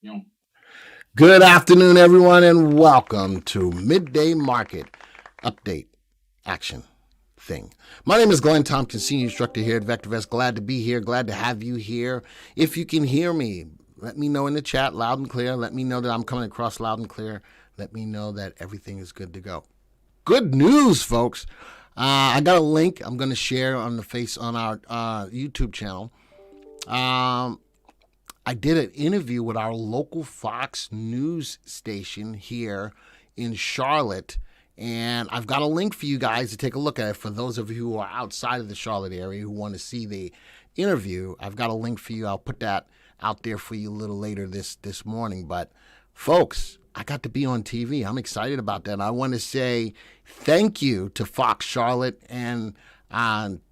You know, Good afternoon, everyone, and welcome to Midday Market Update Action Thing. My name is Glenn Tompkins, Senior Instructor here at VectorVest. Glad to be here. Glad to have you here. If you can hear me, let me know in the chat loud and clear. Let me know that I'm coming across loud and clear. Let me know that everything is good to go. Good news, folks. I got a link I'm going to share on our YouTube channel. I did an interview with our local Fox News station here in Charlotte, and I've got a link for you guys to take a look at it. For those of you who are outside of the Charlotte area who want to see the interview, I've got a link for you. I'll put that out there for you a little later this morning. But folks, I got to be on TV. I'm excited about that. I want to say thank you to Fox Charlotte and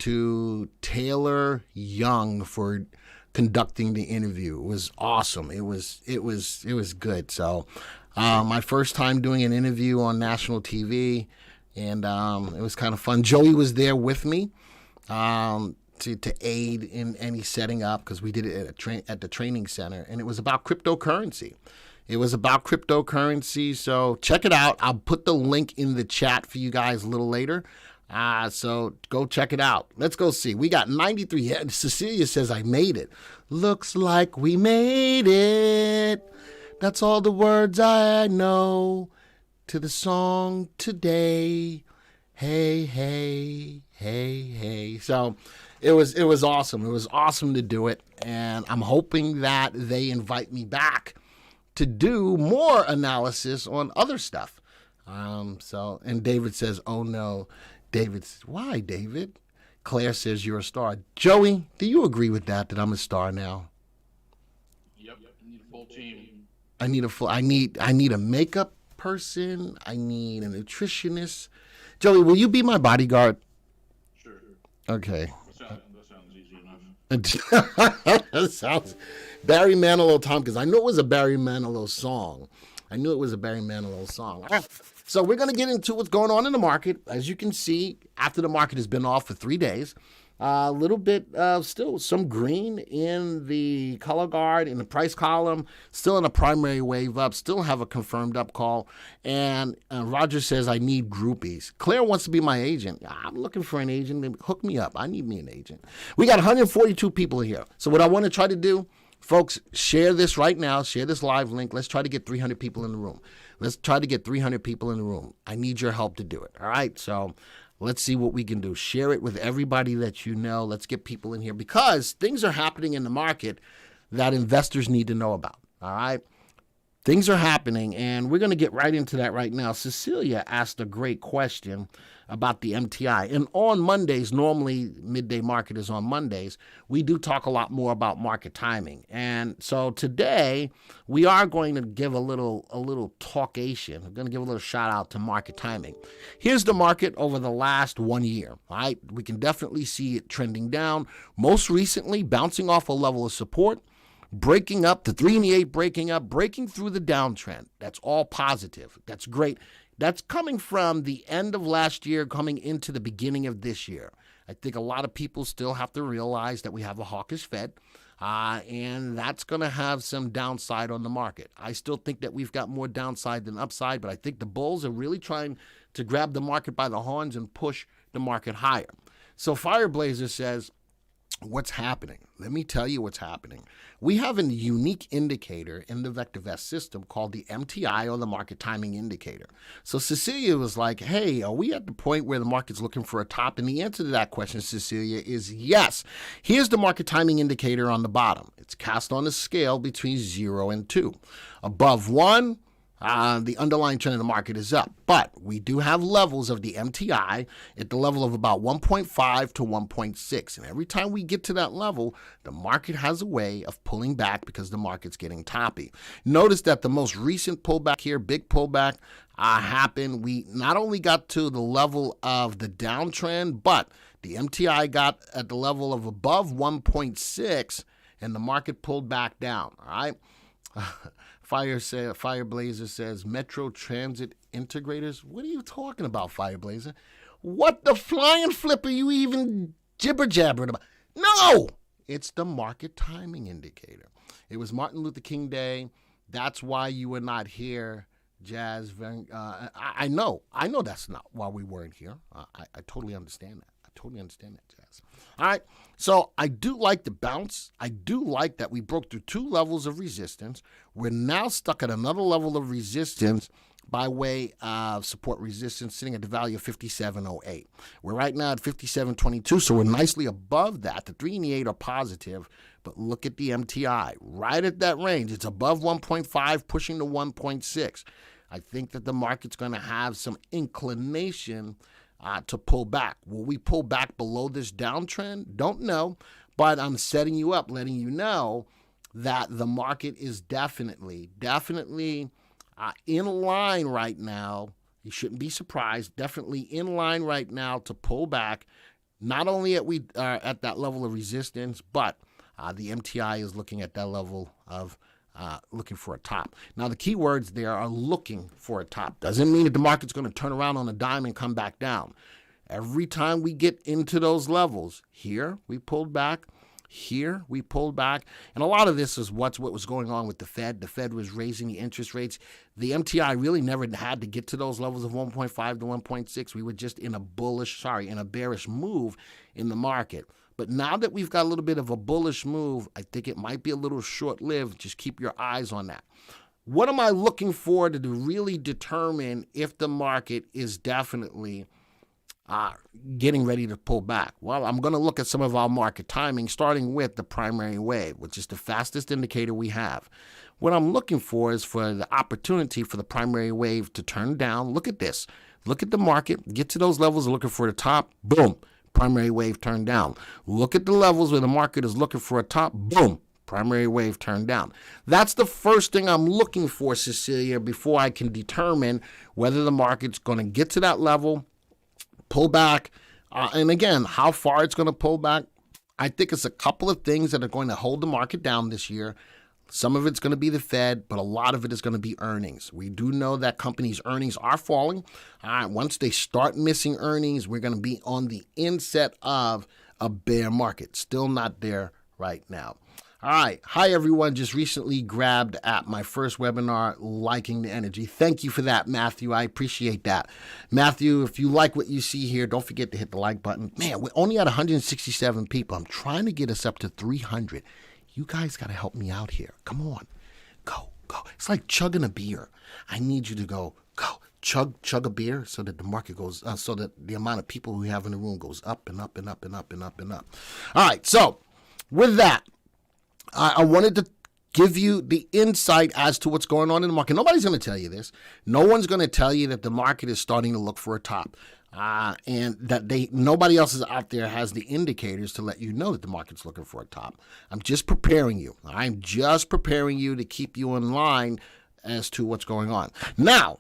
to Taylor Young for conducting the interview. It was awesome. It was good. So my first time doing an interview on national TV, and it was kind of fun. Joey was there with me to aid in any setting up, because we did it at the training center, and it was about cryptocurrency. So check it out. I'll put the link in the chat for you guys a little later. So go check it out. Let's go see. We got 93. Yeah, Cecilia says, I made it. Looks like we made it. That's all the words I know to the song today. Hey, hey, hey, hey. So it was awesome. It was awesome to do it. And I'm hoping that they invite me back to do more analysis on other stuff. And David says, oh no. David says, why, David? Claire says, you're a star. Joey, do you agree with that I'm a star now? yep, you need a full team. I need a makeup person. I need a nutritionist. Joey, will you be my bodyguard? Sure. Okay. That sounds easy enough. That sounds Barry Manilow Tompkins. I knew it was a Barry Manilow song. So we're going to get into what's going on in the market. As you can see, after the market has been off for 3 days, a little bit still some green in the color guard, in the price column, still in a primary wave up, still have a confirmed up call. And Roger says, I need groupies. Claire wants to be my agent. I'm looking for an agent. Hook me up. I need me an agent. We got 142 people here. So what I want to try to do, folks, share this right now. Share this live link. Let's try to get 300 people in the room. I need your help to do it. All right. So let's see what we can do. Share it with everybody that you know. Let's get people in here, because things are happening in the market that investors need to know about. All right. Things are happening, and we're going to get right into that right now. Cecilia asked a great question about the MTI. And on Mondays, normally midday market is on Mondays, we do talk a lot more about market timing. And so today we are going to give a little talkation. We're going to give a little shout out to market timing. Here's the market over the last 1 year. All right, we can definitely see it trending down. Most recently, bouncing off a level of support, breaking up the 3 and the 8, breaking through the downtrend. That's all positive. That's great. That's coming from the end of last year, coming into the beginning of this year. I think a lot of people still have to realize that we have a hawkish Fed, and that's going to have some downside on the market. I still think that we've got more downside than upside, but I think the bulls are really trying to grab the market by the horns and push the market higher. So Fireblazer says, what's happening? Let me tell you what's happening. We have a unique indicator in the VectorVest system called the MTI, or the market timing indicator. So Cecilia was like, hey, are we at the point where the market's looking for a top? And the answer to that question, Cecilia, is yes. Here's the market timing indicator on the bottom. It's cast on a scale between 0 and 2. Above 1, the underlying trend of the market is up, but we do have levels of the MTI at the level of about 1.5 to 1.6. And every time we get to that level, the market has a way of pulling back because the market's getting toppy. Notice that the most recent pullback here, big pullback, happened. We not only got to the level of the downtrend, but the MTI got at the level of above 1.6, and the market pulled back down. All right. Fireblazer says, Metro Transit Integrators. What are you talking about, Fireblazer? What the flying flip are you even jibber-jabbering about? No! It's the market timing indicator. It was Martin Luther King Day. That's why you were not here, Jazz. I know that's not why we weren't here. I totally understand that. I totally understand that, Jazz. All right, so I do like the bounce. I do like that we broke through 2 levels of resistance. We're now stuck at another level of resistance by way of support resistance, sitting at the value of 57.08. We're right now at 57.22, so we're nicely above that. The 3 and the 8 are positive, but look at the MTI. Right at that range. It's above 1.5, pushing to 1.6. I think that the market's going to have some inclination to pull back. Will we pull back below this downtrend? Don't know, but I'm setting you up, letting you know that the market is definitely in line right now. You shouldn't be surprised. Definitely in line right now to pull back. Not only at that level of resistance, but the MTI is looking at that level of looking for a top. Now, the key words there are looking for a top. Doesn't mean that the market's going to turn around on a dime and come back down. Every time we get into those levels, here we pulled back, here we pulled back. And a lot of this is what was going on with the Fed. The Fed was raising the interest rates. The MTI really never had to get to those levels of 1.5 to 1.6. We were just in a bearish move in the market. But now that we've got a little bit of a bullish move, I think it might be a little short-lived. Just keep your eyes on that. What am I looking for to really determine if the market is definitely getting ready to pull back? Well, I'm going to look at some of our market timing, starting with the primary wave, which is the fastest indicator we have. What I'm looking for is for the opportunity for the primary wave to turn down. Look at this. Look at the market. Get to those levels, looking for the top. Boom. Primary wave turned down. Look at the levels where the market is looking for a top. Boom. Primary wave turned down. That's the first thing I'm looking for, Cecilia, before I can determine whether the market's going to get to that level, pull back. And again, how far it's going to pull back, I think it's a couple of things that are going to hold the market down this year. Some of it's going to be the Fed, but a lot of it is going to be earnings. We do know that companies' earnings are falling. Once they start missing earnings, we're going to be on the inset of a bear market. Still not there right now. All right. Hi, everyone. Just recently grabbed at my first webinar, Liking the Energy. Thank you for that, Matthew. I appreciate that. Matthew, if you like what you see here, don't forget to hit the like button. Man, we're only at 167 people. I'm trying to get us up to 300. You guys got to help me out here. Come on. Go. It's like chugging a beer. I need you to go. Chug a beer so that the market goes, so that the amount of people we have in the room goes up and up and up and up and up and up. All right. So with that, I wanted to give you the insight as to what's going on in the market. Nobody's going to tell you this. No one's going to tell you that the market is starting to look for a top. And that nobody else is out there has the indicators to let you know that the market's looking for a top. I'm just preparing you. I'm just preparing you to keep you in line as to what's going on. Now,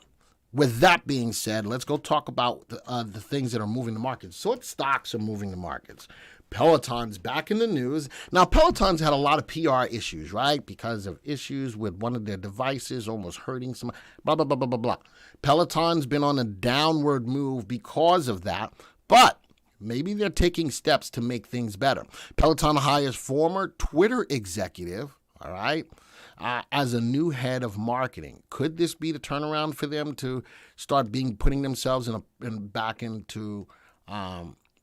with that being said, let's go talk about the things that are moving the markets. So what stocks are moving the markets? Peloton's back in the news. Now, Peloton's had a lot of PR issues, right? Because of issues with one of their devices almost hurting some, blah, blah, blah, blah, blah, blah. Peloton's been on a downward move because of that, but maybe they're taking steps to make things better. Peloton hires former Twitter executive, all right, as a new head of marketing. Could this be the turnaround for them to start putting themselves back into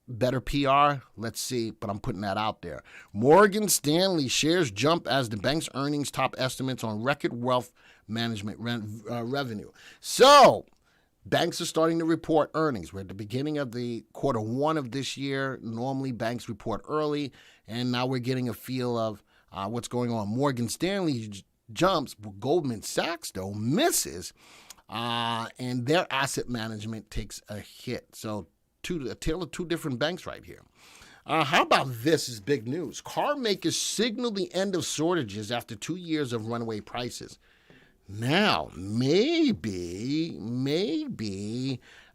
better PR? Let's see, but I'm putting that out there. Morgan Stanley shares jump as the bank's earnings top estimates on record wealth management revenue. So banks are starting to report earnings. We're at the beginning of the quarter one of this year. Normally banks report early, and now we're getting a feel of what's going on. Morgan Stanley jumps, Goldman Sachs, though, misses, and their asset management takes a hit. So a tale of two different banks right here. How about this is big news. Car makers signal the end of shortages after 2 years of runaway prices. Now, maybe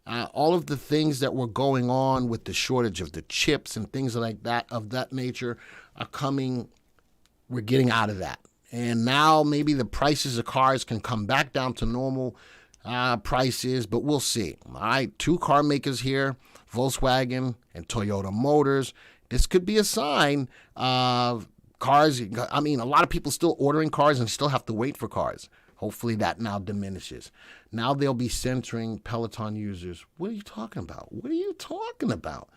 all of the things that were going on with the shortage of the chips and things like that, of that nature, are coming. We're getting out of that. And now maybe the prices of cars can come back down to normal prices, but we'll see. All right, 2 car makers here, Volkswagen and Toyota Motors. This could be a sign of cars. I mean, a lot of people still ordering cars and still have to wait for cars. Hopefully that now diminishes. Now they'll be censoring Peloton users. What are you talking about? What are you talking about?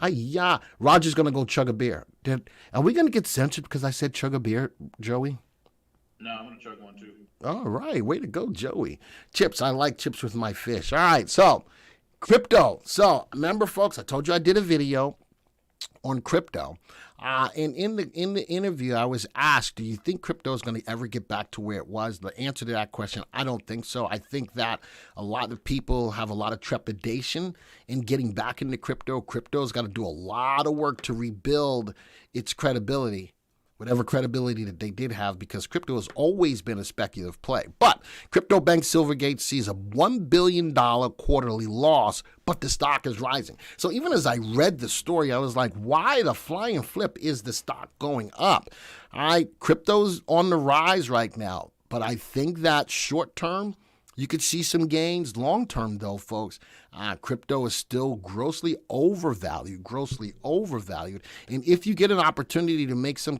Yeah, Roger's going to go chug a beer. Are we going to get censored because I said chug a beer, Joey? No, I'm going to chug one too. All right, way to go, Joey. Chips, I like chips with my fish. All right, so crypto. So remember, folks, I told you I did a video on crypto. And in the interview, I was asked, do you think crypto is going to ever get back to where it was? The answer to that question, I don't think so. I think that a lot of people have a lot of trepidation in getting back into crypto. Crypto's got to do a lot of work to rebuild its credibility, whatever credibility that they did have, because crypto has always been a speculative play. But crypto bank Silvergate sees a $1 billion quarterly loss, but the stock is rising. So even as I read the story, I was like, why the flying flip is the stock going up? All right, crypto's on the rise right now, but I think that short term, you could see some gains. Long term, though, folks, crypto is still grossly overvalued. And if you get an opportunity to make some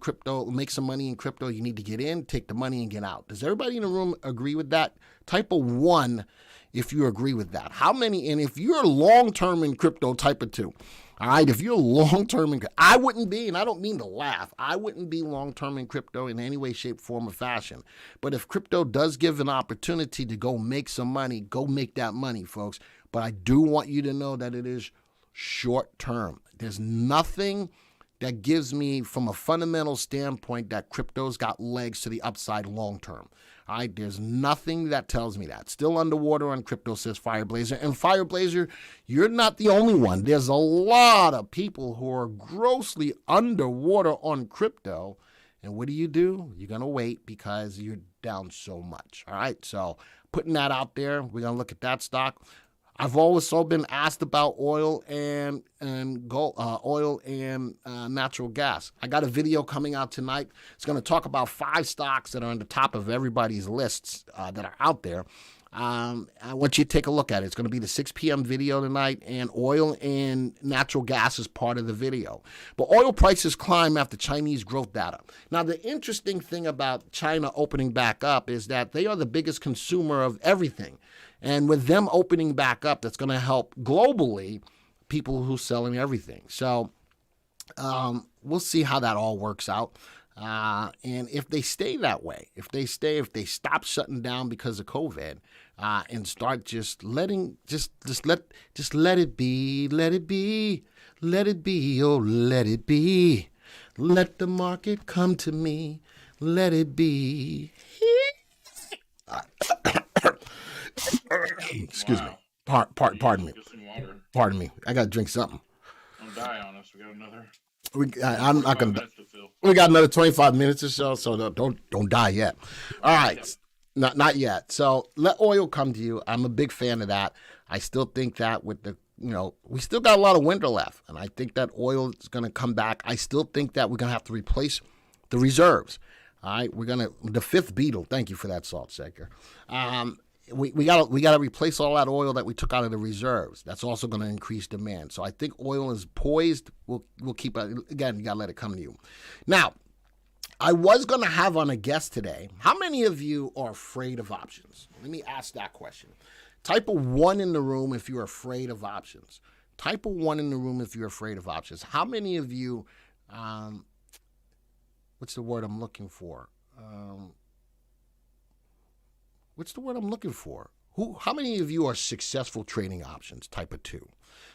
money in crypto, you need to get in, take the money, and get out. Does everybody in the room agree with that? Type a 1 if you agree with that. How many? And if you're long term in crypto, type a 2. All right, if you're long-term in, I wouldn't be, and I don't mean to laugh, I wouldn't be long-term in crypto in any way, shape, form, or fashion. But if crypto does give an opportunity to go make some money, go make that money, folks. But I do want you to know that it is short-term. There's nothing that gives me, from a fundamental standpoint, that crypto's got legs to the upside long-term. All right, there's nothing that tells me that. Still underwater on crypto, says Fireblazer. And Fireblazer, you're not the only one. There's a lot of people who are grossly underwater on crypto. And what do? You're going to wait because you're down so much. All right, so putting that out there, we're going to look at that stock. I've also been asked about oil and gold, natural gas. I got a video coming out tonight. It's going to talk about 5 stocks that are on the top of everybody's lists that are out there. I want you to take a look at it. It's going to be the 6 p.m. video tonight, and oil and natural gas is part of the video. But oil prices climb after Chinese growth data. Now, the interesting thing about China opening back up is that they are the biggest consumer of everything. And with them opening back up, that's going to help globally people who selling everything. So we'll see how that all works out. And if they stay that way, if they stop shutting down because of COVID, and start just let it be, oh, let it be. Let the market come to me, let it be. Excuse me. Pardon me. Pardon me. I got to drink something. Don't die on us. We got another. I'm not gonna. We got another 25 minutes or so don't die yet. All right, yep. Not yet. So let oil come to you. I'm a big fan of that. I still think that with the, we still got a lot of winter left, and I think that oil is going to come back. I still think that we're going to have to replace the reserves. All right, the fifth beetle. Thank you for that, Salt Shaker. We got to replace all that oil that we took out of the reserves. That's also going to increase demand. So I think oil is poised. We'll keep it. Again, you got to let it come to you. Now, I was going to have on a guest today. How many of you are afraid of options? Let me ask that question. Type a 1 in the room if you're afraid of options. Type a 1 in the room if you're afraid of options. How many of you, what's the word I'm looking for? How many of you are successful trading options? Type of 2.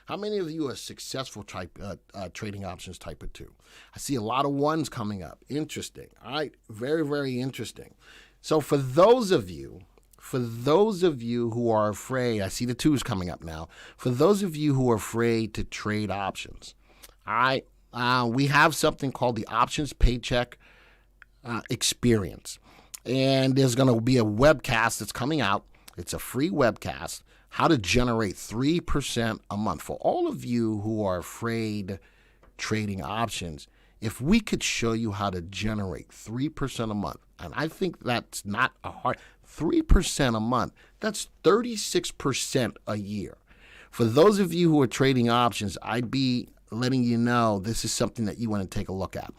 How many of you are successful trading options? Type of 2. I see a lot of 1s coming up. Interesting. All right. Very, very interesting. So for those of you who are afraid, I see the 2s coming up now. For those of you who are afraid to trade options, all right, we have something called the Options Paycheck Experience. And there's going to be a webcast that's coming out. It's a free webcast, how to generate 3% a month. For all of you who are afraid trading options, if we could show you how to generate 3% a month, and I think that's not a hard, 3% a month, that's 36% a year. For those of you who are trading options, I'd be letting you know this is something that you want to take a look at.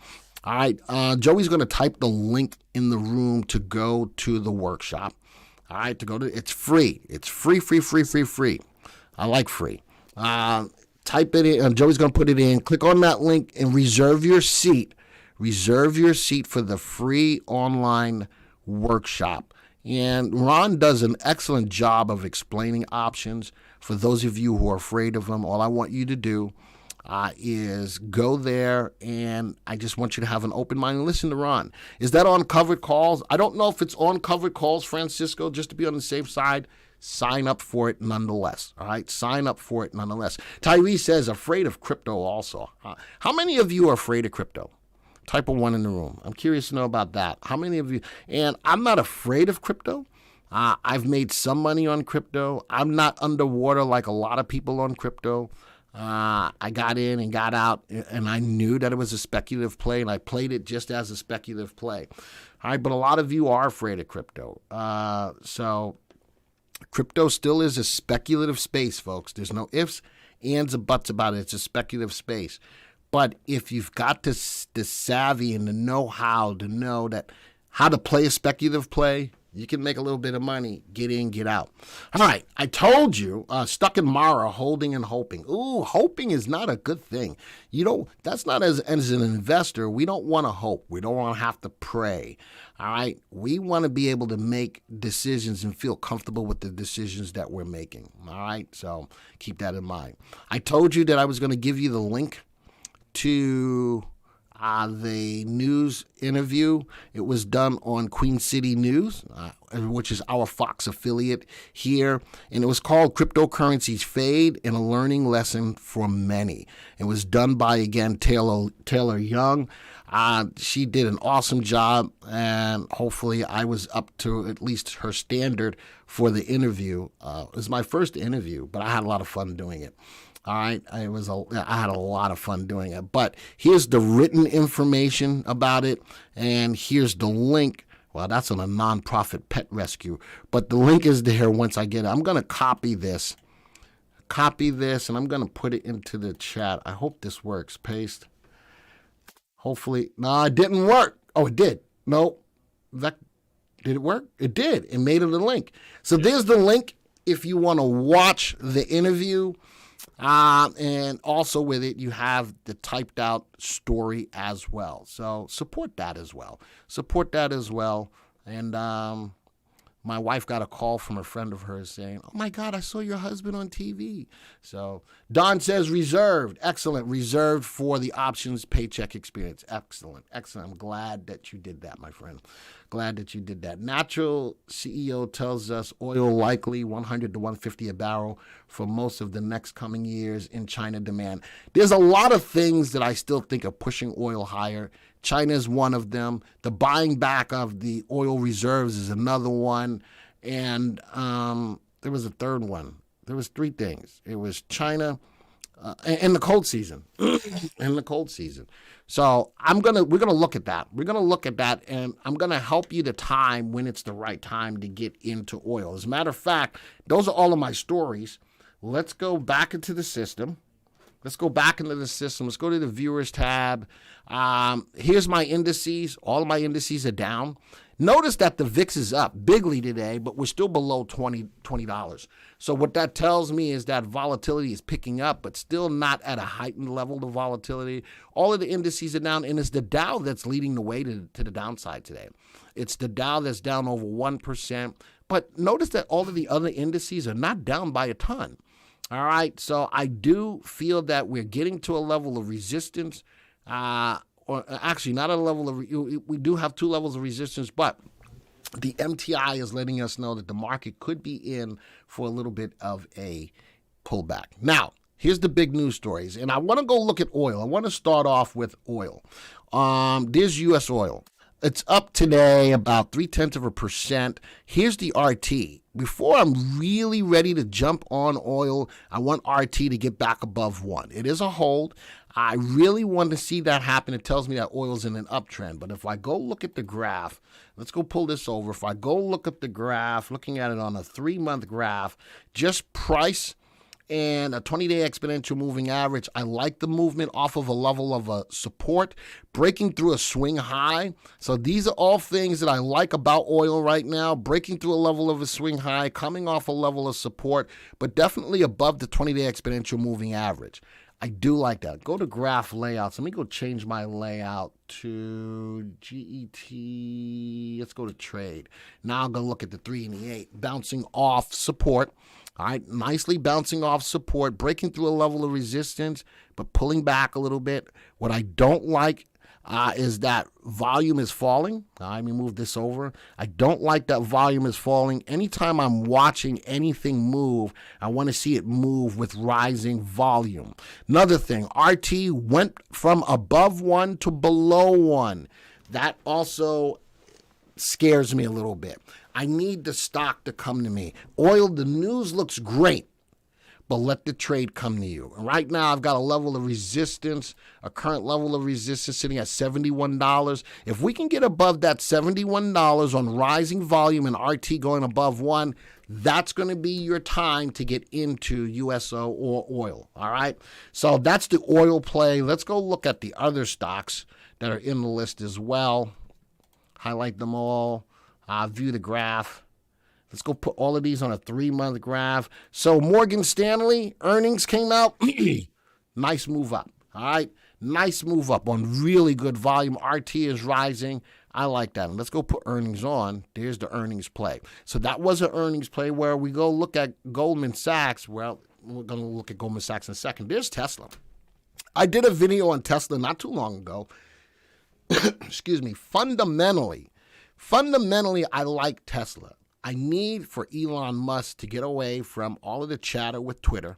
All right, Joey's going to type the link in the room to go to the workshop. All right, to go to, it's free. It's free, free, free, free, free. I like free. Type it in. Joey's going to put it in. Click on that link and reserve your seat. Reserve your seat for the free online workshop. And Ron does an excellent job of explaining options. For those of you who are afraid of them, all I want you to do is go there, and I just want you to have an open mind and listen to Ron. Is that on covered calls? I don't know if it's on covered calls, Francisco, just to be on the safe side. Sign up for it nonetheless. All right, sign up for it nonetheless. Tyree says, afraid of crypto also. How many of you are afraid of crypto? Type of 1 in the room. I'm curious to know about that. How many of you? And I'm not afraid of crypto. I've made some money on crypto. I'm not underwater like a lot of people on crypto. I got in and got out, and I knew that it was a speculative play, and I played it just as a speculative play. All right, but a lot of you are afraid of crypto. So crypto still is a speculative space, folks. There's no ifs, ands, or buts about it. It's a speculative space. But if you've got the savvy and the know-how to know that how to play a speculative play, you can make a little bit of money. Get in, get out. All right, I told you, stuck in Mara, holding and hoping. Ooh, hoping is not a good thing. That's not as an investor. We don't want to hope. We don't want to have to pray. All right, we want to be able to make decisions and feel comfortable with the decisions that we're making. All right, so keep that in mind. I told you that I was going to give you the link to the news interview. It was done on Queen City News, which is our Fox affiliate here, and it was called Cryptocurrencies Fade and a Learning Lesson for Many. It was done by, again, Taylor Young. She did an awesome job, and hopefully I was up to at least her standard for the interview. It was my first interview, but I had a lot of fun doing it. All right, I had a lot of fun doing it. But here's the written information about it, and here's the link. Well, that's on a nonprofit pet rescue, but the link is there once I get it. I'm going to copy this, and I'm going to put it into the chat. I hope this works. Paste. Hopefully. No, it didn't work. Oh, it did. No. Did it work? It did. It made it a link. So there's the link if you want to watch the interview. And also with it, you have the typed out story as well. So support that as well. And my wife got a call from a friend of hers saying, "Oh my God, I saw your husband on TV." So Don says reserved. Excellent. Reserved for the options paycheck experience. Excellent. I'm glad that you did that, my friend. Glad that you did that. Natural CEO tells us oil likely 100 to 150 a barrel for most of the next coming years in China demand. There's a lot of things that I still think are pushing oil higher. China is one of them. The buying back of the oil reserves is another one. And there was a third one. There was three things. It was China and the cold season. So we're gonna look at that. We're gonna look at that, and I'm gonna help you to time when it's the right time to get into oil. As a matter of fact, those are all of my stories. Let's go back into the system. Let's go to the viewers tab. Here's my indices. All of my indices are down. Notice that the VIX is up bigly today, but we're still below $20. So what that tells me is that volatility is picking up, but still not at a heightened level of volatility. All of the indices are down, and it's the Dow that's leading the way to the downside today. It's the Dow that's down over 1%. But notice that all of the other indices are not down by a ton. All right, so I do feel that we're getting to a level of resistance, or actually not a level of, we do have two levels of resistance, but the MTI is letting us know that the market could be in for a little bit of a pullback. Now, here's the big news stories, and I want to go look at oil. I want to start off with oil. There's U.S. oil. It's up today about 0.3%. Here's the RT. Before I'm really ready to jump on oil, I want RT to get back above 1. It is a hold. I really want to see that happen. It tells me that oil's in an uptrend. But if I go look at the graph, let's go pull this over. If I go look at the graph, looking at it on a 3-month graph, just price and a 20-day exponential moving average. I like the movement off of a level of support, breaking through a swing high. So these are all things that I like about oil right now, breaking through a level of a swing high, coming off a level of support, but definitely above the 20-day exponential moving average. I do like that. Go to graph layouts. Let me go change my layout to GET. Let's go to trade. Now I'm going to look at the 3 and the 8, bouncing off support. All right, nicely bouncing off support, breaking through a level of resistance, but pulling back a little bit. What I don't like is that volume is falling. Let me move this over. I don't like that volume is falling. Anytime I'm watching anything move, I want to see it move with rising volume. Another thing, RT went from above 1 to below 1. That also scares me a little bit. I need the stock to come to me. Oil, the news looks great, but let the trade come to you. And right now, I've got a level of resistance, a current level of resistance sitting at $71. If we can get above that $71 on rising volume and RT going above 1, that's going to be your time to get into USO or oil, all right? So that's the oil play. Let's go look at the other stocks that are in the list as well. Highlight them all. View the graph. Let's go put all of these on a 3-month graph. So Morgan Stanley earnings came out. Nice move up. All right. Nice move up on really good volume. RT is rising. I like that. And let's go put earnings on. There's the earnings play. So that was an earnings play where we go look at Goldman Sachs. Well, we're going to look at Goldman Sachs in a second. There's Tesla. I did a video on Tesla not too long ago. Excuse me. Fundamentally, I like Tesla. I need for Elon Musk to get away from all of the chatter with Twitter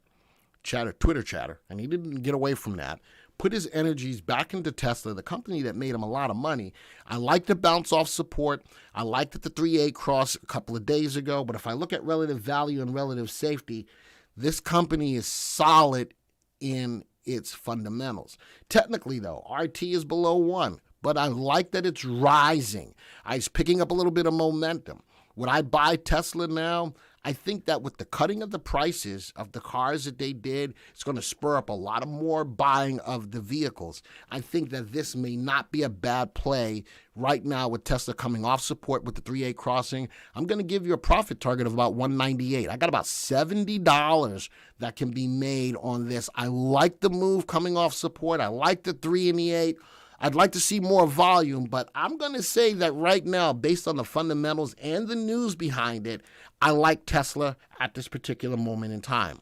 chatter. I need to get away from that. Put his energies back into Tesla, the company that made him a lot of money. I like the bounce off support. I liked that the 3A crossed a couple of days ago. But if I look at relative value and relative safety, this company is solid in its fundamentals. Technically, though, RT is below 1. But I like that it's rising. It's picking up a little bit of momentum. Would I buy Tesla now? I think that with the cutting of the prices of the cars that they did, it's going to spur up a lot of more buying of the vehicles. I think that this may not be a bad play right now with Tesla coming off support with the 3A crossing. I'm going to give you a profit target of about $198. I got about $70 that can be made on this. I like the move coming off support. I like the 3 and the 8. I'd like to see more volume, but I'm going to say that right now, based on the fundamentals and the news behind it, I like Tesla at this particular moment in time.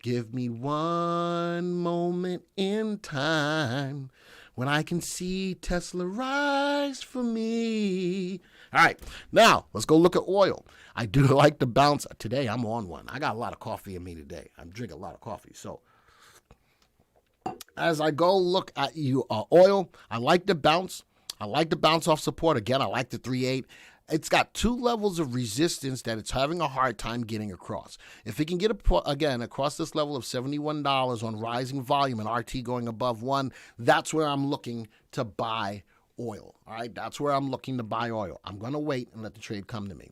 Give me one moment in time when I can see Tesla rise for me. All right, now let's go look at oil. I do like the bounce. Today, I'm on one. I got a lot of coffee in me today. I'm drinking a lot of coffee, so as I go look at oil, I like the bounce. I like the bounce off support. Again, I like the 3.8. It's got 2 levels of resistance that it's having a hard time getting across. If it can get, again, across this level of $71 on rising volume and RT going above 1, that's where I'm looking to buy oil. All right, that's where I'm looking to buy oil. I'm going to wait and let the trade come to me.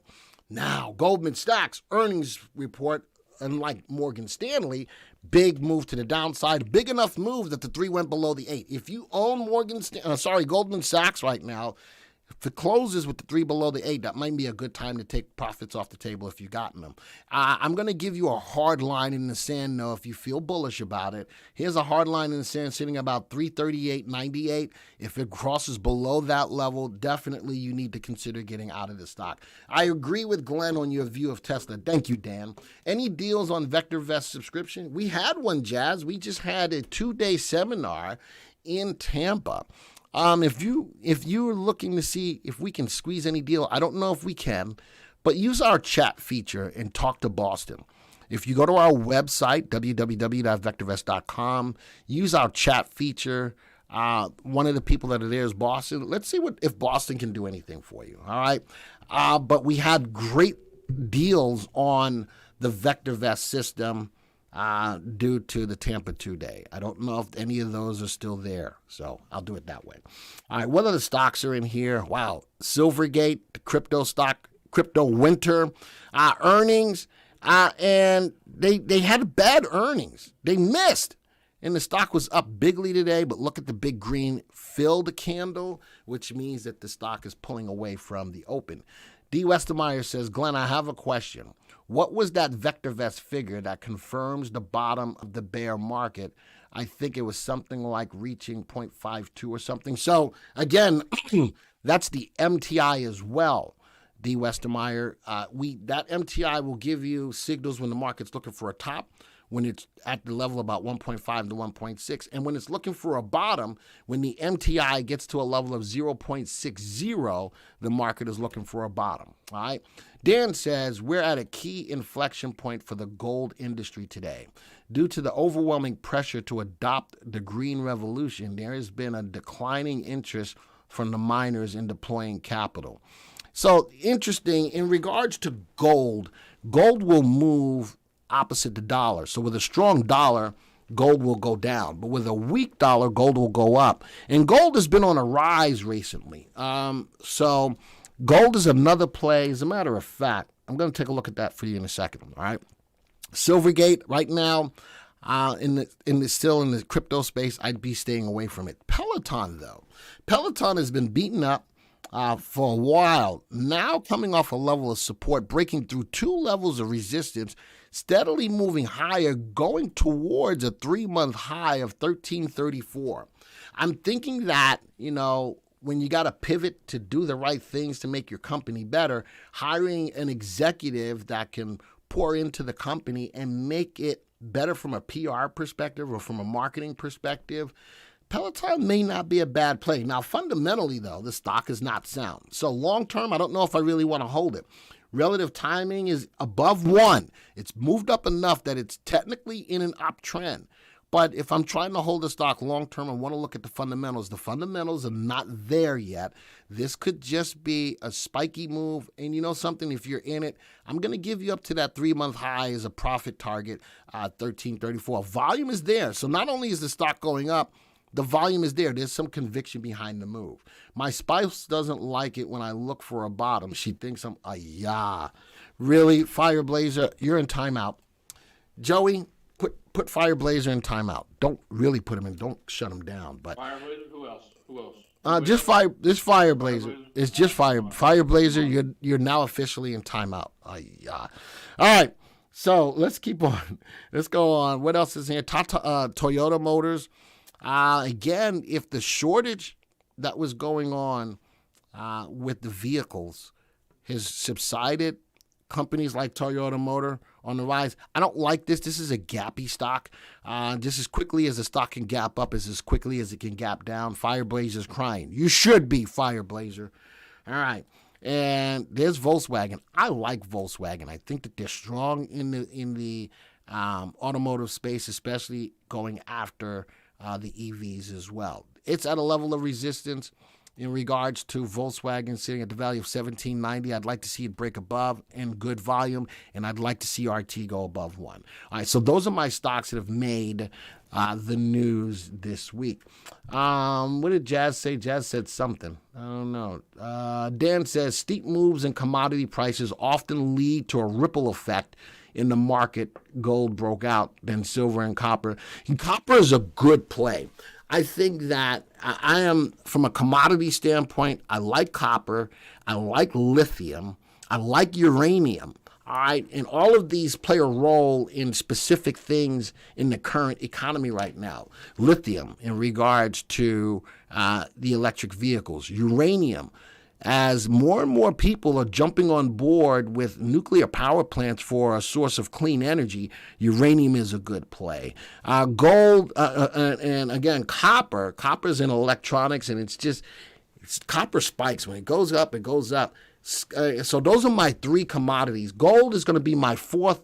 Now, Goldman Sachs earnings report, unlike Morgan Stanley, big move to the downside, big enough move that the 3 went below the 8. If you own Goldman Sachs right now, if it closes with the 3 below the 8, that might be a good time to take profits off the table if you've gotten them. I'm going to give you a hard line in the sand, though, if you feel bullish about it. Here's a hard line in the sand sitting about 338.98. If it crosses below that level, definitely you need to consider getting out of the stock. I agree with Glenn on your view of Tesla. Thank you, Dan. Any deals on VectorVest subscription? We had one, Jazz. We just had a 2-day seminar in Tampa. If you're looking to see if we can squeeze any deal, I don't know if we can, but use our chat feature and talk to Boston. If you go to our website, www.vectorvest.com, use our chat feature. One of the people that are there is Boston. Let's see if Boston can do anything for you, all right? But we had great deals on the VectorVest system due to the Tampa 2-day. I don't know if any of those are still there, so I'll do it that way. All right, what other stocks are in here? Wow, Silvergate, the crypto stock, crypto winter. Earnings, And they had bad earnings. They missed. And the stock was up bigly today, but look at the big green filled candle, which means that the stock is pulling away from the open. D. Westermeyer says, Glenn, I have a question. What was that VectorVest figure that confirms the bottom of the bear market? I think it was something like reaching 0.52 or something. So, again, that's the MTI as well. D. Westermeyer, that MTI will give you signals when the market's looking for a top, when it's at the level about 1.5 to 1.6, and when it's looking for a bottom, when the MTI gets to a level of 0.60, the market is looking for a bottom. All right. Dan says, we're at a key inflection point for the gold industry today. Due to the overwhelming pressure to adopt the green revolution, there has been a declining interest from the miners in deploying capital. So interesting, in regards to gold will move opposite the dollar. So with a strong dollar, gold will go down. But with a weak dollar, gold will go up. And gold has been on a rise recently. So gold is another play. As a matter of fact, I'm going to take a look at that for you in a second. All right. Silvergate right now, still in the crypto space, I'd be staying away from it. Peloton, though. Peloton has been beaten up for a while, now coming off a level of support, breaking through 2 levels of resistance, steadily moving higher, going towards a 3-month high of 1334. I'm thinking that, when you got to pivot to do the right things to make your company better, hiring an executive that can pour into the company and make it better from a PR perspective or from a marketing perspective, Peloton may not be a bad play. Now, fundamentally, though, the stock is not sound. So long term, I don't know if I really want to hold it. Relative timing is above 1. It's moved up enough that it's technically in an uptrend. But if I'm trying to hold the stock long term and want to look at the fundamentals are not there yet. This could just be a spiky move. And you know something, if you're in it, I'm going to give you up to that 3-month high as a profit target, 1334. Volume is there. So not only is the stock going up, the volume is there. There's some conviction behind the move. My spouse doesn't like it when I look for a bottom. She thinks I'm, really, Fireblazer, you're in timeout. Joey, put Fireblazer in timeout. Don't really put him in. Don't shut him down. But Fireblazer, who else? Just Fireblazer. It's just Fireblazer. You're now officially in timeout. All right. So let's keep on. Let's go on. What else is here? Toyota Motors. Again, if the shortage that was going on with the vehicles has subsided, companies like Toyota Motor on the rise. I don't like this. This is a gappy stock. Just as quickly as the stock can gap up is as quickly as it can gap down. Fireblazer's crying. You should be, Fireblazer. All right. And there's Volkswagen. I like Volkswagen. I think that they're strong in the automotive space, especially going after the EVs as well. It's at a level of resistance in regards to Volkswagen sitting at the value of $17.90. I'd like to see it break above and good volume, and I'd like to see RT go above 1. All right, so those are my stocks that have made the news this week. What did Jazz say? Jazz said something. I don't know. Dan says, steep moves in commodity prices often lead to a ripple effect in the market. Gold broke out, then silver and copper. And copper is a good play. I think that I am, from a commodity standpoint, I like copper, I like lithium, I like uranium. All right, and all of these play a role in specific things in the current economy right now. Lithium in regards to the electric vehicles, uranium, as more and more people are jumping on board with nuclear power plants for a source of clean energy, uranium is a good play. Gold, and again, copper. Copper's in electronics, and copper spikes. When it goes up, it goes up. So those are my 3 commodities. Gold is going to be my 4th,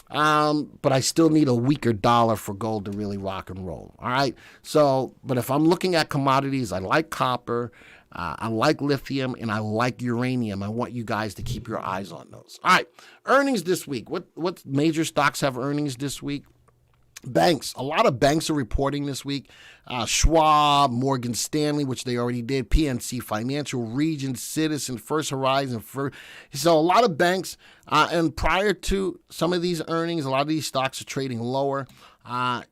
but I still need a weaker dollar for gold to really rock and roll. All right. So, but if I'm looking at commodities, I like copper. I like lithium, and I like uranium. I want you guys to keep your eyes on those. All right, earnings this week. What major stocks have earnings this week? Banks, a lot of banks are reporting this week. Schwab, Morgan Stanley, which they already did, PNC Financial, Regions, Citizen, First Horizon. So a lot of banks, and prior to some of these earnings, a lot of these stocks are trading lower.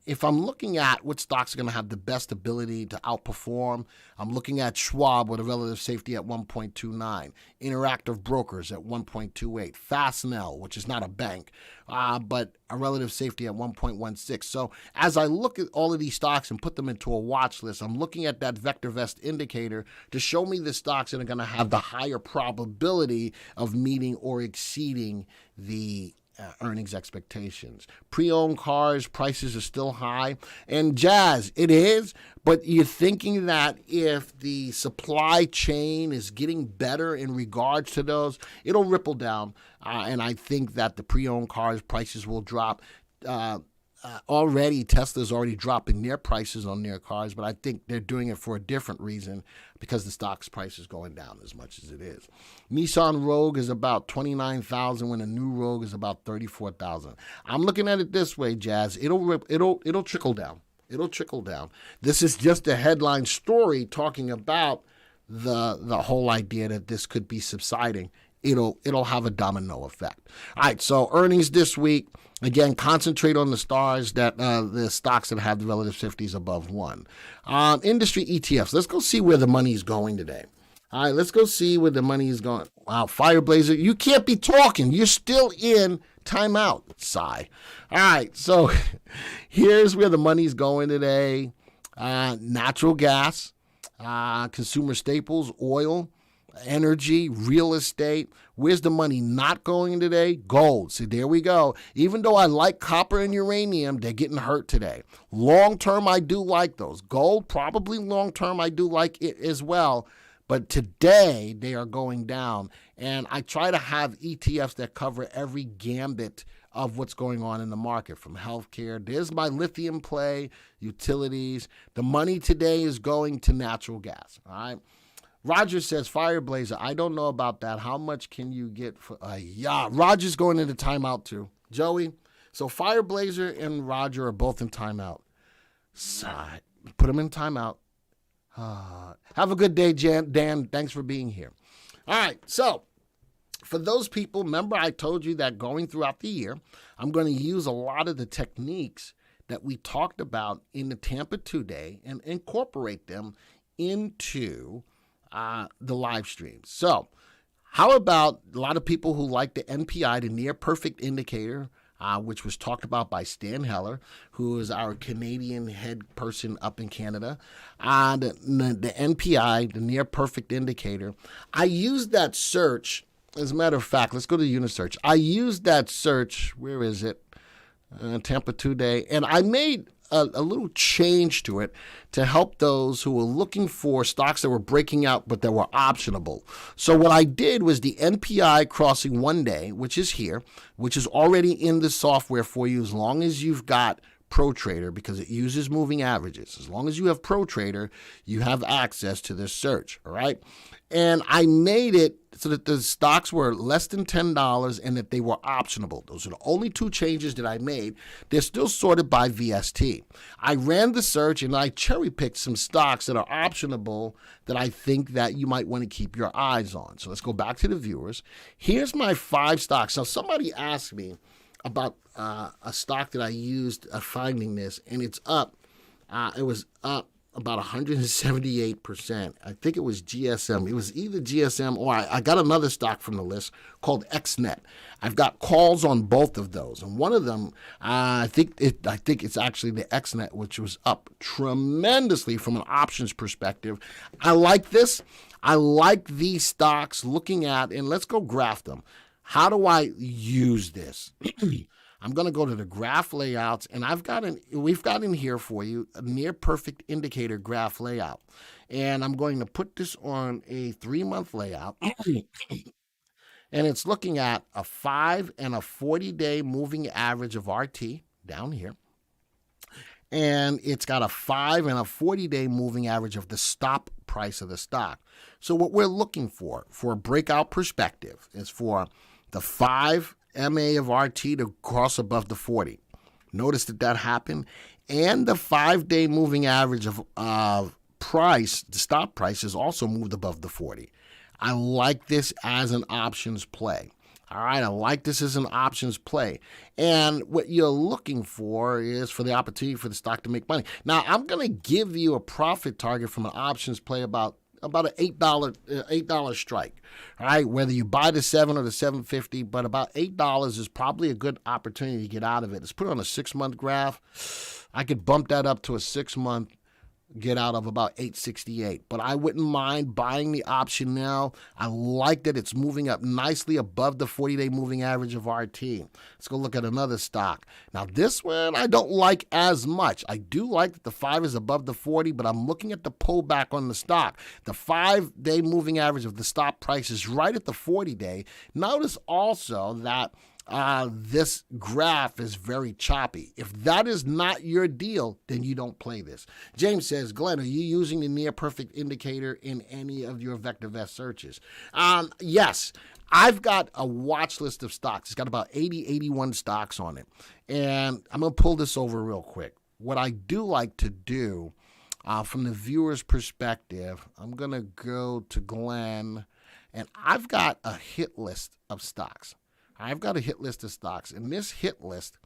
If I'm looking at what stocks are going to have the best ability to outperform, I'm looking at Schwab with a relative safety at 1.29, Interactive Brokers at 1.28, Fastenal, which is not a bank, but a relative safety at 1.16. So as I look at all of these stocks and put them into a watch list, I'm looking at that VectorVest indicator to show me the stocks that are going to have the higher probability of meeting or exceeding the earnings expectations. Pre-owned cars, prices are still high. And Jazz, it is, but you're thinking that if the supply chain is getting better in regards to those, it'll ripple down. And I think that the pre-owned cars prices will drop. Already, Tesla's already dropping their prices on their cars, but I think they're doing it for a different reason because the stock's price is going down as much as it is. Nissan Rogue is about $29,000 when a new Rogue is about $34,000. I'm looking at it this way, Jazz. It'll trickle down. It'll trickle down. This is just a headline story talking about the whole idea that this could be subsiding. It'll have a domino effect. All right, so earnings this week. Again, concentrate on the stars the stocks that have the relative 50s above 1. Industry ETFs. Let's go see where the money is going today. All right, let's go see where the money is going. Wow, Fireblazer, you can't be talking. You're still in timeout. Sigh. All right, so here's where the money's going today. Natural gas, consumer staples, oil, energy, real estate. Where's the money not going today? Gold. See, there we go. Even though I like copper and uranium, they're getting hurt today. Long term, I do like those. Gold, probably long term, I do like it as well. But today, they are going down. And I try to have ETFs that cover every gambit of what's going on in the market, from healthcare. There's my lithium play, utilities. The money today is going to natural gas. All right. Roger says, Fireblazer, I don't know about that. How much can you get for Roger's going into timeout too. Joey, so Fireblazer and Roger are both in timeout. Sigh. Put them in timeout. Have a good day, Dan. Thanks for being here. All right, so for those people, remember I told you that going throughout the year, I'm going to use a lot of the techniques that we talked about in the Tampa 2-day and incorporate them into the live streams. So how about a lot of people who like the NPI, the near perfect indicator, which was talked about by Stan Heller, who is our Canadian head person up in Canada. The NPI, the near perfect indicator, I used that search. As a matter of fact, let's go to Unisearch. I used that search, where is it? Tampa 2-day, and I made a little change to it to help those who were looking for stocks that were breaking out but that were optionable. So what I did was the NPI crossing 1 day, which is here, which is already in the software for you as long as you've got ProTrader, because it uses moving averages. As long as you have ProTrader, you have access to this search, all right? And I made it so that the stocks were less than $10 and that they were optionable. Those are the only two changes that I made. They're still sorted by VST. I ran the search and I cherry-picked some stocks that are optionable that I think that you might want to keep your eyes on. So let's go back to the viewers. Here's my 5 stocks. Now, somebody asked me about a stock that I used finding this, and it's up. It was up about 178%. I think it was GSM. It was either GSM or I got another stock from the list called XNet. I've got calls on both of those, and one of them, I think it's actually the XNet, which was up tremendously from an options perspective. I like this. I like these stocks looking at, and let's go graph them. How do I use this? I'm going to go to the graph layouts, and we've got in here for you a near perfect indicator graph layout. And I'm going to put this on a 3-month layout. And it's looking at a 5 and a 40-day moving average of RT down here. And it's got a 5 and a 40-day moving average of the stop price of the stock. So what we're looking for a breakout perspective is for the 5 MA of RT to cross above the 40. Notice that happened. And the 5-day moving average of price, the stop price, is also moved above the 40. I like this as an options play. All right, I like this as an options play. And what you're looking for is for the opportunity for the stock to make money. Now, I'm going to give you a profit target from an options play about an $8 strike. All right, whether you buy the 7 or the 750, but about $8 is probably a good opportunity to get out of it. Let's put it on a 6-month graph. I could bump that up to a 6-month, get out of about 868, but I wouldn't mind buying the option now. I like that it's moving up nicely above the 40-day moving average of RT. Let's go look at another stock. Now this one I don't like as much. I do like that the 5 is above the 40, but I'm looking at the pullback on the stock. The 5-day moving average of the stop price is right at the 40-day. Notice also that this graph is very choppy. If that is not your deal, then you don't play this. James says, Glenn, are you using the near perfect indicator in any of your VectorVest searches? Yes. I've got a watch list of stocks. It's got about 81 stocks on it. And I'm going to pull this over real quick. What I do like to do from the viewer's perspective, I'm going to go to Glenn, and I've got a hit list of stocks. I've got a hit list of stocks, and this hit list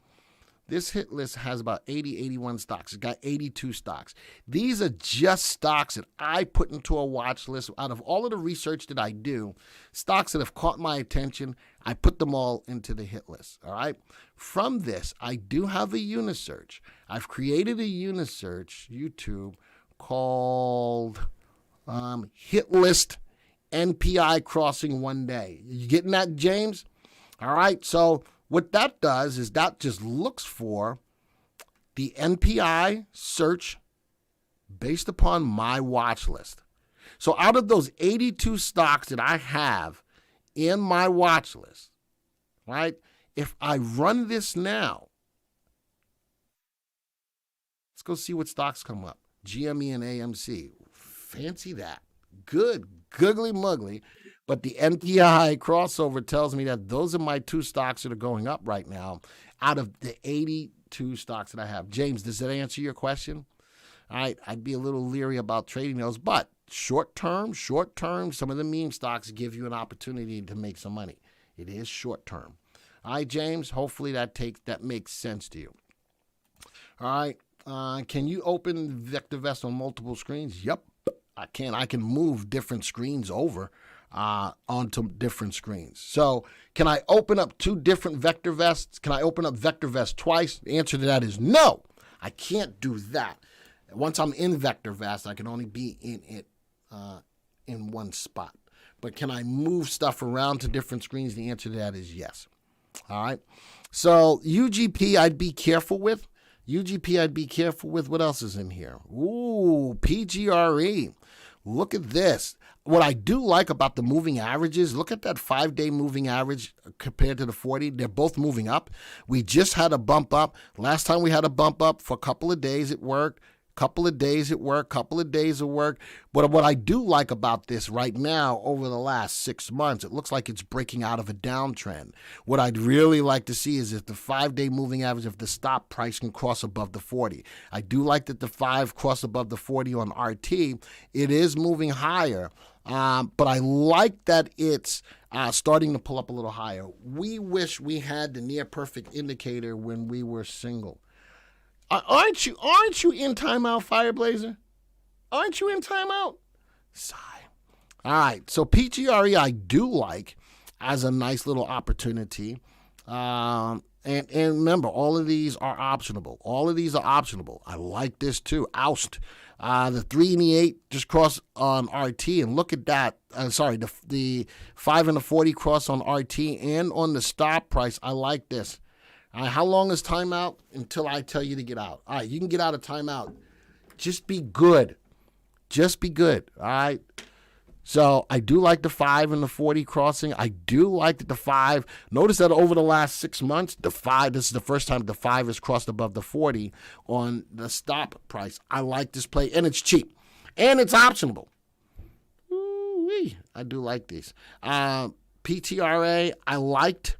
has about 81 stocks. It's got 82 stocks. These are just stocks that I put into a watch list. Out of all of the research that I do, stocks that have caught my attention, I put them all into the hit list, all right? From this, I do have a Unisearch. I've created a Unisearch, YouTube, called Hit List NPI Crossing One Day. You getting that, James? All right, so what that does is that just looks for the NPI search based upon my watch list. So out of those 82 stocks that I have in my watch list, right, if I run this now, let's go see what stocks come up. GME and AMC. Fancy that. Good, googly muggly. But the NPI crossover tells me that those are my 2 stocks that are going up right now out of the 82 stocks that I have. James, does that answer your question? All right, I'd be a little leery about trading those, but short term, some of the meme stocks give you an opportunity to make some money. It is short term. All right, James, hopefully that makes sense to you. All right, can you open VectorVest on multiple screens? Yep, I can. I can move different screens over onto different screens. So can I open up 2 different VectorVests? Can I open up VectorVest twice? The answer to that is no. I can't do that. Once I'm in VectorVest, I can only be in it in one spot. But can I move stuff around to different screens? The answer to that is yes. All right. So UGP I'd be careful with. What else is in here? Ooh, PGRE. Look at this. What I do like about the moving averages, look at that 5-day moving average compared to the 40. They're both moving up. We just had a bump up. Last time we had a bump up for a couple of days, it worked. Couple of days it worked, couple of days it worked. But what I do like about this right now, over the last 6 months, it looks like it's breaking out of a downtrend. What I'd really like to see is if the 5-day moving average of the stop price can cross above the 40. I do like that the 5 crossed above the 40 on RT. It is moving higher, but I like that it's starting to pull up a little higher. We wish we had the near perfect indicator when we were single. Aren't you in timeout, Fireblazer? Aren't you in timeout? Sigh. All right, so PGRE I do like as a nice little opportunity. And remember, all of these are optionable. I like this too. Oust. The 3 and the 8 just cross on RT, and look at that. The 5 and the 40 cross on RT and on the stop price. I like this. All right, how long is timeout? Until I tell you to get out. All right, you can get out of timeout. Just be good. All right? So I do like the 5 and the 40 crossing. I do like that the 5. Notice that over the last 6 months, the 5, this is the first time the 5 has crossed above the 40 on the stop price. I like this play, and it's cheap. And it's optionable. Ooh-wee. I do like these. PTRA, I liked.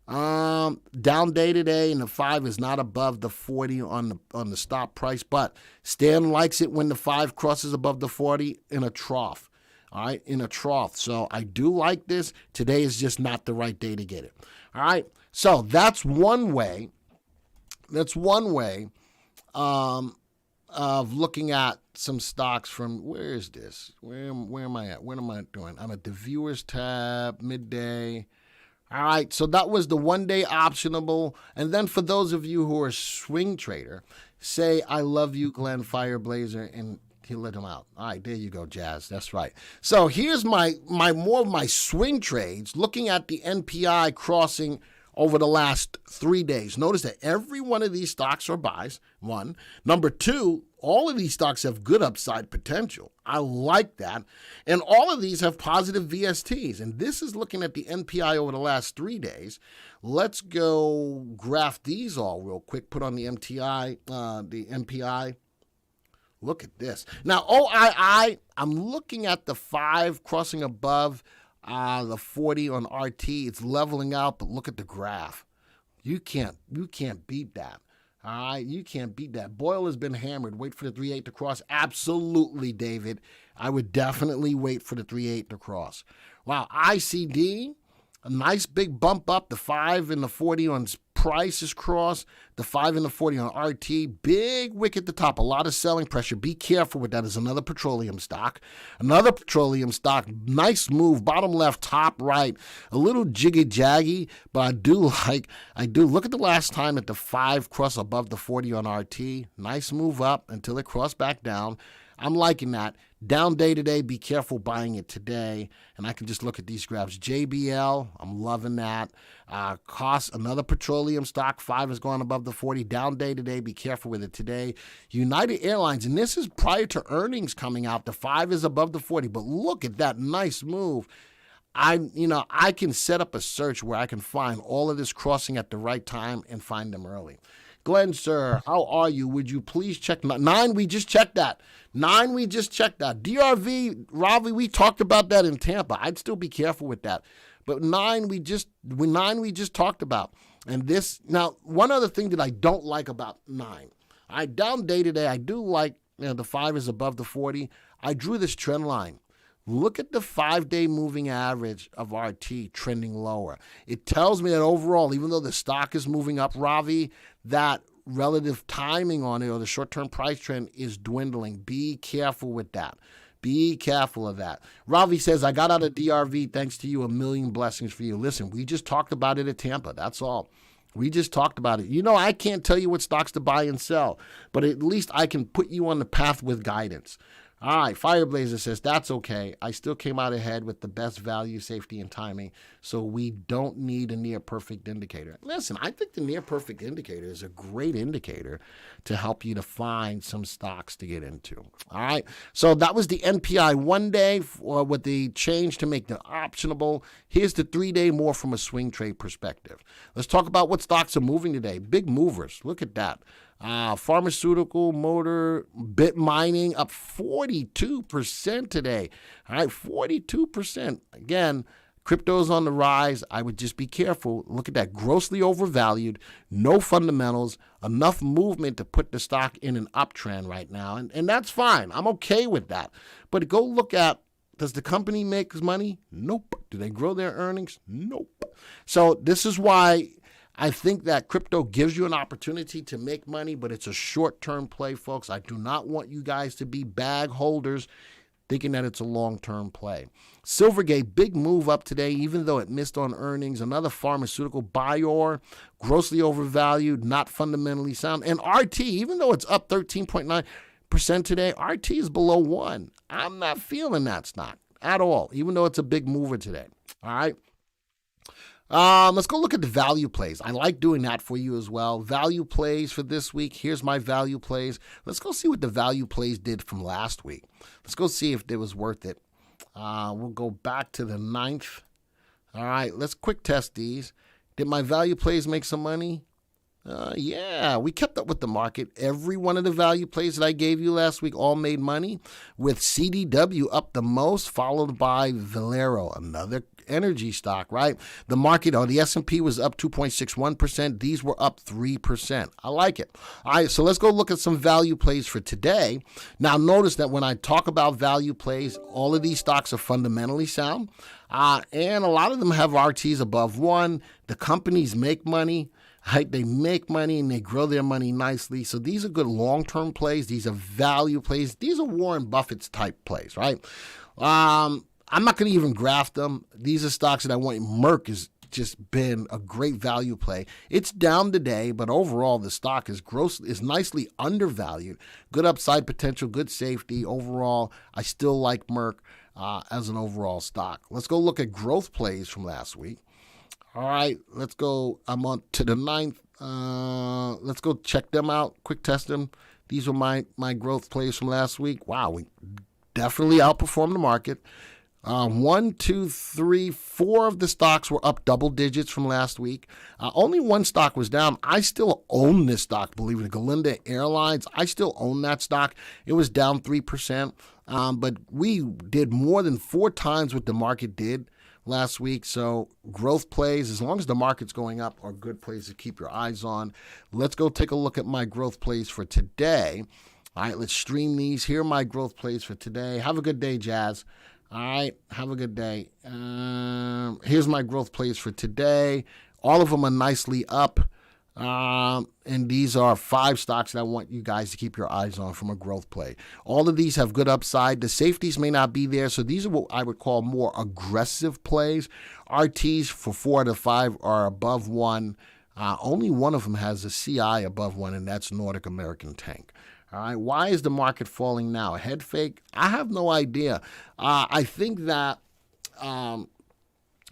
Down day today, and the 5 is not above the 40 on the stop price, but Stan likes it when the 5 crosses above the 40 in a trough. All right, in a trough. So I do like this. Today is just not the right day to get it. All right, so that's one way. That's one way of looking at some stocks from, where is this? Where am I at? What am I doing? I'm at the viewers tab, midday. All right, so that was the one-day optionable. And then for those of you who are swing trader, say, I love you, Glenn Fireblazer, and he'll let him out. All right, there you go, Jazz. That's right. So here's my more of my swing trades, looking at the NPI crossing over the last 3 days. Notice that every one of these stocks are buys, one. Number two, all of these stocks have good upside potential. I like that. And all of these have positive VSTs. And this is looking at the NPI over the last 3 days. Let's go graph these all real quick. Put on the MTI, the NPI. Look at this. Now, OII, I'm looking at the 5 crossing above the 40 on RT. It's leveling out, but look at the graph. You can't beat that. All right, you can't beat that. Boyle has been hammered. Wait for the 3.8 to cross. Absolutely, David. I would definitely wait for the 3.8 to cross. Wow, ICD, a nice big bump up. The 5 and the 40 on price is crossed. The 5 and the 40 on RT. Big wick at the top. A lot of selling pressure. Be careful with that. Is another petroleum stock. Another petroleum stock. Nice move. Bottom left, top right. A little jiggy-jaggy, but I do. Look at the last time that the 5 crossed above the 40 on RT. Nice move up until it crossed back down. I'm liking that. Down day today, be careful buying it today. And I can just look at these graphs. JBL, I'm loving that. Cost, another petroleum stock, 5 is going above the 40. Down day today, be careful with it today. United Airlines, and this is prior to earnings coming out. The 5 is above the 40, but look at that nice move. I can set up a search where I can find all of this crossing at the right time and find them early. Glenn, sir, how are you? Would you please check 9? We just checked that. 9, we just checked that. DRV, Ravi, we talked about that in Tampa. I'd still be careful with that. But 9, we just talked about. And this, now, one other thing that I don't like about 9. Down day today, I do like, the 5 is above the 40. I drew this trend line. Look at the 5-day moving average of RT trending lower. It tells me that overall, even though the stock is moving up, Ravi, that relative timing on it or the short-term price trend is dwindling. Be careful with that. Be careful of that. Ravi says, I got out of DRV thanks to you. A million blessings for you. Listen, we just talked about it at Tampa. That's all. We just talked about it. I can't tell you what stocks to buy and sell, but at least I can put you on the path with guidance. All right, Fireblazer says, that's okay. I still came out ahead with the best value, safety, and timing, so we don't need a near-perfect indicator. Listen, I think the near-perfect indicator is a great indicator to help you to find some stocks to get into. All right, so that was the NPI 1 day with the change to make them optionable. Here's the 3-day more from a swing trade perspective. Let's talk about what stocks are moving today. Big movers. Look at that. Pharmaceutical, motor, bit mining up 42% today. All right, 42%. Again, crypto's on the rise. I would just be careful. Look at that. Grossly overvalued, no fundamentals, enough movement to put the stock in an uptrend right now. And that's fine. I'm okay with that. But go look at, does the company make money? Nope. Do they grow their earnings? Nope. So this is why I think that crypto gives you an opportunity to make money, but it's a short-term play, folks. I do not want you guys to be bag holders thinking that it's a long-term play. Silvergate, big move up today, even though it missed on earnings. Another pharmaceutical, Bayor, grossly overvalued, not fundamentally sound. And RT, even though it's up 13.9% today, RT is below 1. I'm not feeling that stock at all, even though it's a big mover today. All right. Let's go look at the value plays. I like doing that for you as well. Value plays for this week. Here's my value plays. Let's go see what the value plays did from last week. Let's go see if it was worth it. We'll go back to the 9th. All right, let's quick test these. Did my value plays make some money? Yeah, we kept up with the market. Every one of the value plays that I gave you last week all made money, with CDW up the most, followed by Valero, another energy stock, right? The market on the S&P was up 2.61%. These were up 3%. I like it. All right, so let's go look at some value plays for today. Now, notice that when I talk about value plays, all of these stocks are fundamentally sound, and a lot of them have RTs above 1. The companies make money. Right? They make money and they grow their money nicely. So these are good long-term plays. These are value plays. These are Warren Buffett's type plays, right? I'm not going to even graph them. These are stocks that I want. Merck has just been a great value play. It's down today, but overall the stock is nicely undervalued. Good upside potential, good safety. Overall, I still like Merck as an overall stock. Let's go look at growth plays from last week. All right, let's go. I'm on to the 9th. Let's go check them out, quick test them. These were my growth plays from last week. Wow, we definitely outperformed the market. 1, 2, 3, 4 of the stocks were up double digits from last week. Only one stock was down. I still own this stock, believe it. Galinda Airlines, I still own that stock. It was down 3%, but we did more than 4 times what the market did last week. So growth plays, as long as the market's going up, are good plays to keep your eyes on. Let's go take a look at my growth plays for today. All right, let's stream these. Here are my growth plays for today. Have a good day, Jazz. All right, have a good day. Here's my growth plays for today. All of them are nicely up. And these are 5 stocks that I want you guys to keep your eyes on from a growth play. All of these have good upside. The safeties may not be there, so these are what I would call more aggressive plays. RTs for 4 out of 5 are above 1. Only one of them has a CI above 1, and that's Nordic American Tank. All right, why is the market falling now? A head fake? I have no idea. I think that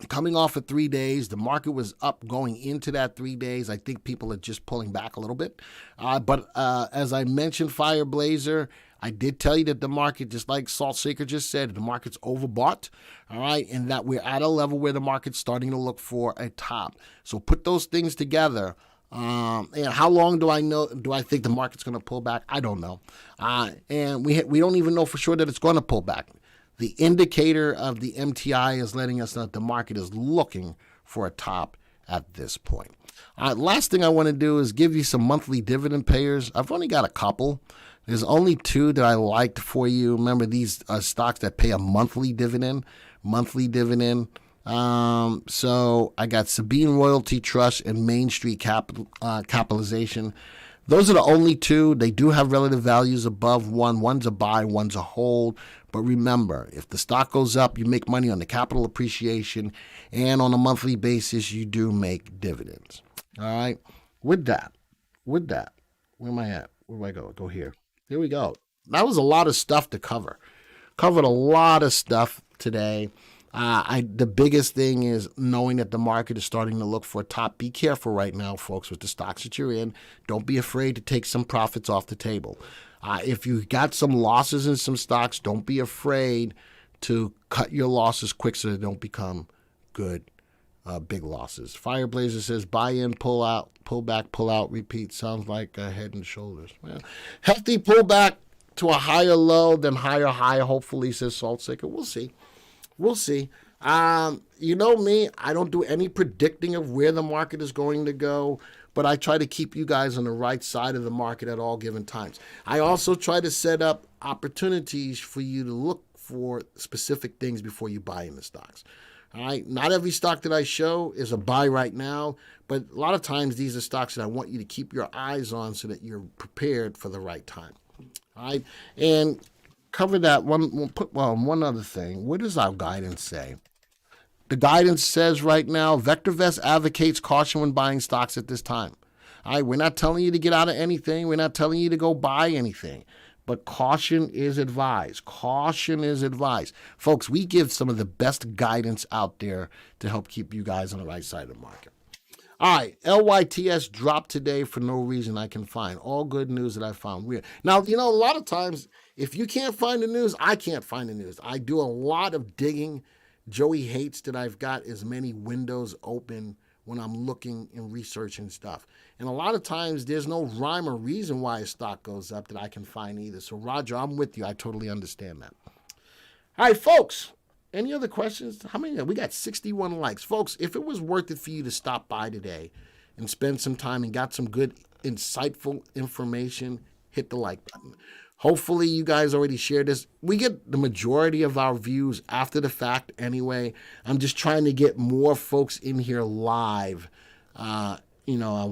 coming off of 3 days, the market was up going into that 3 days. I think people are just pulling back a little bit. But as I mentioned, Fireblazer, I did tell you that the market, just like Salt Shaker just said, the market's overbought, all right, and that we're at a level where the market's starting to look for a top. So put those things together. And how long do I think the market's going to pull back? I don't know. And we don't even know for sure that it's going to pull back. The indicator of the MTI is letting us know that the market is looking for a top at this point. Last thing I want to do is give you some monthly dividend payers. I've only got a couple. There's only 2 that I liked for you. Remember, these are stocks that pay a monthly dividend. So I got Sabine Royalty Trust and Main Street Capitalization. Those are the only 2. They do have relative values above 1. One's a buy, one's a hold. But remember, if the stock goes up, you make money on the capital appreciation, and on a monthly basis, you do make dividends. All right. With that, where am I at? Where do I go? Go here. Here we go. That was a lot of stuff to cover. Covered a lot of stuff today. The biggest thing is knowing that the market is starting to look for a top. Be careful right now, folks, with the stocks that you're in. Don't be afraid to take some profits off the table. If you got some losses in some stocks, don't be afraid to cut your losses quick so they don't become good, big losses. Fireblazer says, buy in, pull out, pull back, pull out, repeat. Sounds like a head and shoulders. Well, hefty pullback to a higher low, then higher high, hopefully, says Salt Shaker. We'll see. We'll see. You know me, I don't do any predicting of where the market is going to go, but I try to keep you guys on the right side of the market at all given times. I also try to set up opportunities for you to look for specific things before you buy in the stocks. All right, not every stock that I show is a buy right now, but a lot of times these are stocks that I want you to keep your eyes on so that you're prepared for the right time. All right, and cover that one other thing. What does our guidance say? The guidance says right now, VectorVest advocates caution when buying stocks at this time. All right, we're not telling you to get out of anything. We're not telling you to go buy anything. But caution is advised. Caution is advised. Folks, we give some of the best guidance out there to help keep you guys on the right side of the market. All right, LYTS dropped today for no reason I can find. All good news that I found weird. Now, a lot of times, if you can't find the news, I can't find the news. I do a lot of digging. Joey hates that I've got as many windows open when I'm looking and researching stuff. And a lot of times there's no rhyme or reason why a stock goes up that I can find either. So, Roger, I'm with you. I totally understand that. All right, folks. Any other questions? How many? We got 61 likes. Folks, if it was worth it for you to stop by today and spend some time and got some good, insightful information, hit the like button. Hopefully you guys already shared this. We get the majority of our views after the fact anyway. I'm just trying to get more folks in here live. I'm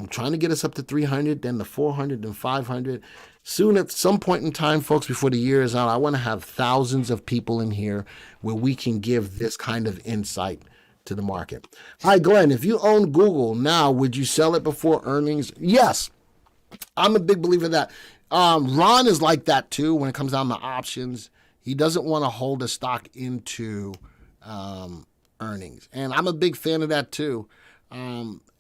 trying to get us up to 300, then the 400, then 500. Soon, at some point in time, folks, before the year is out, I want to have thousands of people in here where we can give this kind of insight to the market. Hi, Glenn, if you own Google now, would you sell it before earnings? Yes, I'm a big believer in that. Ron is like that too when it comes down to options. He doesn't want to hold a stock into earnings. And I'm a big fan of that too,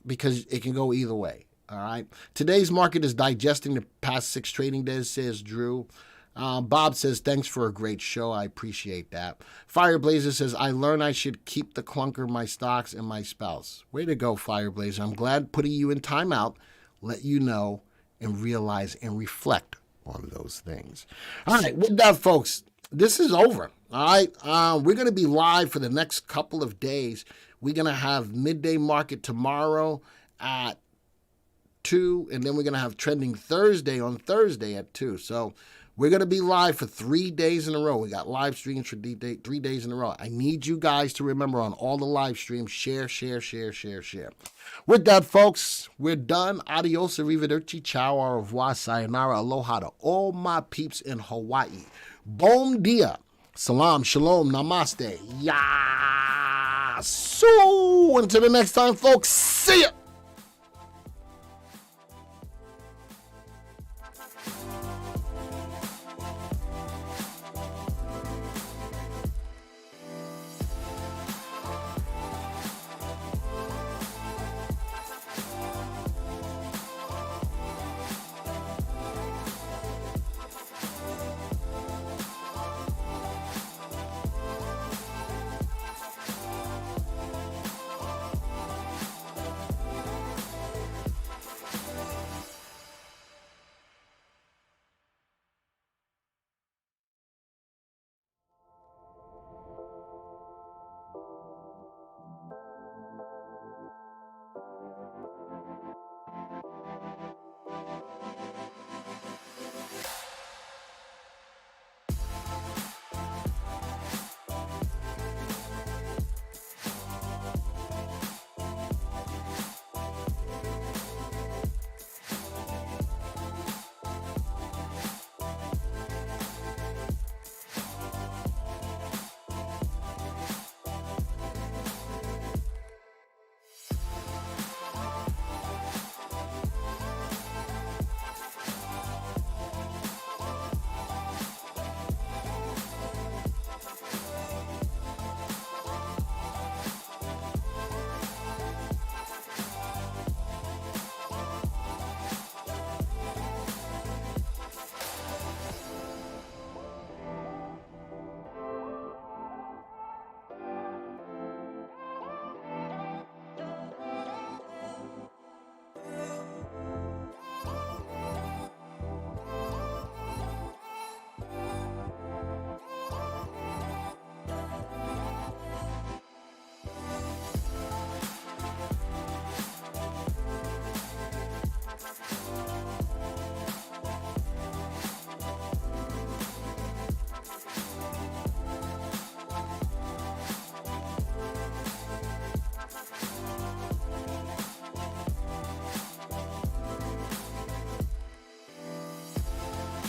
because it can go either way. All right. Today's market is digesting the past 6 trading days, says Drew. Bob says, thanks for a great show. I appreciate that. Fireblazer says, I learned I should keep the clunker, my stocks, and my spouse. Way to go, Fireblazer. I'm glad putting you in timeout, let you know and realize and reflect on those things. All right. With that, folks, this is over. All right. We're going to be live for the next couple of days. We're going to have midday market tomorrow at 2, and then we're going to have trending Thursday on Thursday at 2. So we're going to be live for 3 days in a row. We got live streams for 3 days in a row. I need you guys to remember on all the live streams, share. With that, folks, we're done. Adios, arrivederci, ciao, au revoir, sayonara, aloha to all my peeps in Hawaii. Bon dia, salam, shalom, namaste, yasu. Until the next time, folks, see ya.